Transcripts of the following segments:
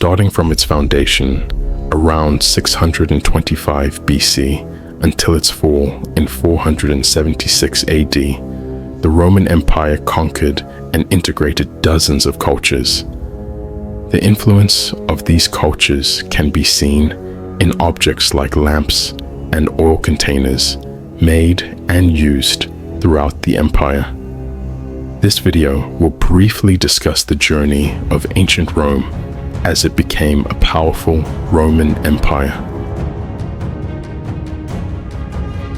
starting from its foundation around 625 BC until its fall in 476 AD, the Roman Empire conquered and integrated dozens of cultures. The influence of these cultures can be seen in objects like lamps and oil containers made and used throughout the empire. This video will briefly discuss the journey of ancient Rome as it became a powerful Roman Empire.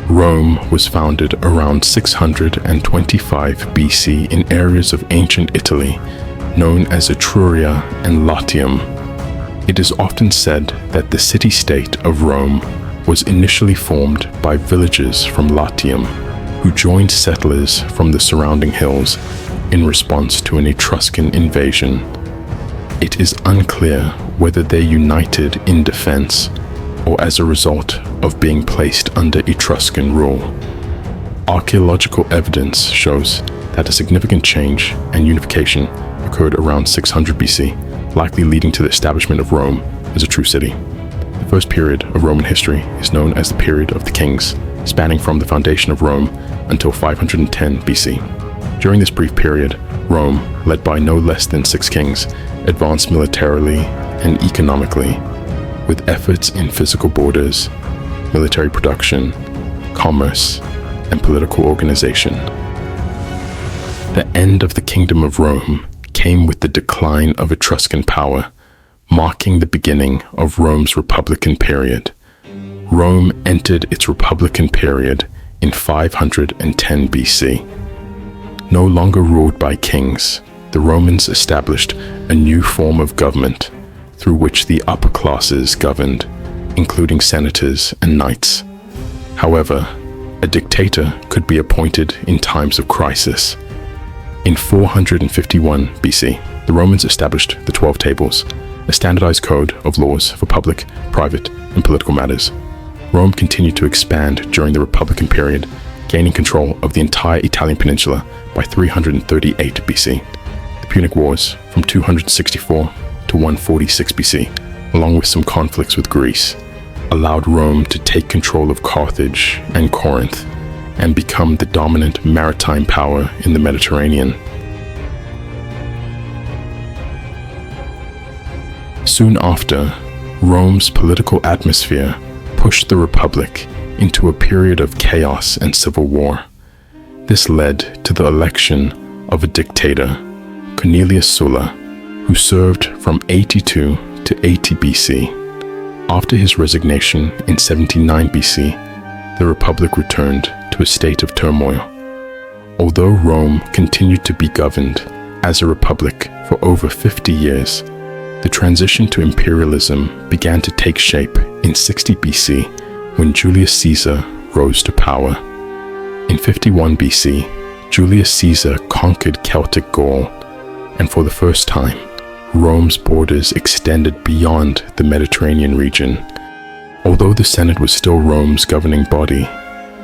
Rome was founded around 625 BC in areas of ancient Italy known as Etruria and Latium. It is often said that the city-state of Rome was initially formed by villagers from Latium who joined settlers from the surrounding hills in response to an Etruscan invasion. It is unclear whether they united in defense or as a result of being placed under Etruscan rule. Archaeological evidence shows that a significant change and unification occurred around 600 BC, likely leading to the establishment of Rome as a true city. The first period of Roman history is known as the period of the kings, spanning from the foundation of Rome until 510 BC. During this brief period, Rome, led by no less than 6 kings, advanced militarily and economically, with efforts in physical borders, military production, commerce, and political organization. The end of the Kingdom of Rome came with the decline of Etruscan power, marking the beginning of Rome's Republican period. Rome entered its Republican period in 510 BC. No longer ruled by kings, the Romans established a new form of government through which the upper classes governed, including senators and knights. However, a dictator could be appointed in times of crisis. In 451 BC, the Romans established the 12 Tables, a standardized code of laws for public, private, and political matters. Rome continued to expand during the Republican period, gaining control of the entire Italian peninsula by 338 BC. The Punic Wars from 264 to 146 BC, along with some conflicts with Greece, allowed Rome to take control of Carthage and Corinth and become the dominant maritime power in the Mediterranean. Soon after, Rome's political atmosphere pushed the Republic into a period of chaos and civil war. This led to the election of a dictator, Cornelius Sulla, who served from 82 to 80 BC. After his resignation in 79 BC, the Republic returned to a state of turmoil. Although Rome continued to be governed as a republic for over 50 years, the transition to imperialism began to take shape in 60 BC when Julius Caesar rose to power. In 51 BC, Julius Caesar conquered Celtic Gaul, and for the first time, Rome's borders extended beyond the Mediterranean region. Although the Senate was still Rome's governing body,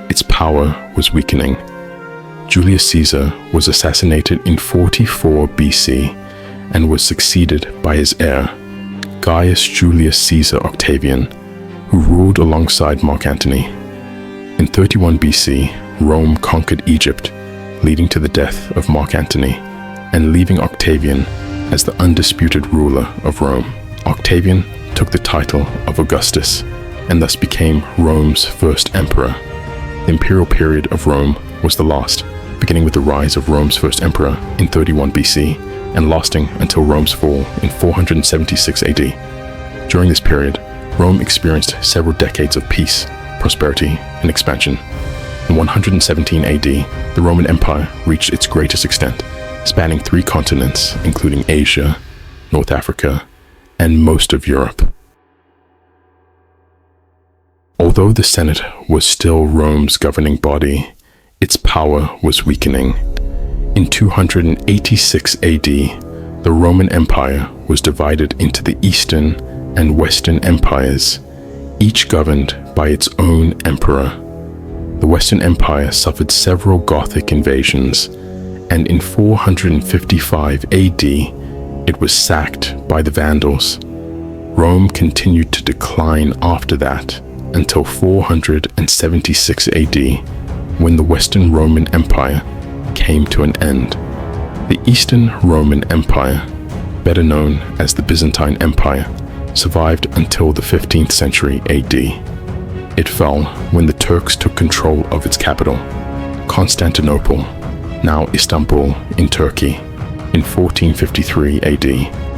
its power was weakening. Julius Caesar was assassinated in 44 BC and was succeeded by his heir, Gaius Julius Caesar Octavian, who ruled alongside Mark Antony. In 31 BC, Rome conquered Egypt, leading to the death of Mark Antony and leaving Octavian as the undisputed ruler of Rome. Octavian took the title of Augustus and thus became Rome's first emperor. The imperial period of Rome was the last, beginning with the rise of Rome's first emperor in 31 BC and lasting until Rome's fall in 476 AD. During this period, Rome experienced several decades of peace, prosperity, and expansion. In 117 AD, the Roman Empire reached its greatest extent, spanning 3 continents, including Asia, North Africa, and most of Europe. Although the Senate was still Rome's governing body, its power was weakening. In 286 AD, the Roman Empire was divided into the Eastern and Western empires, each governed by its own emperor. The Western Empire suffered several Gothic invasions, and in 455 AD, it was sacked by the Vandals. Rome continued to decline after that until 476 AD, when the Western Roman Empire came to an end. The Eastern Roman Empire, better known as the Byzantine Empire, survived until the 15th century AD. It fell when the Turks took control of its capital, Constantinople, now Istanbul in Turkey, in 1453 AD.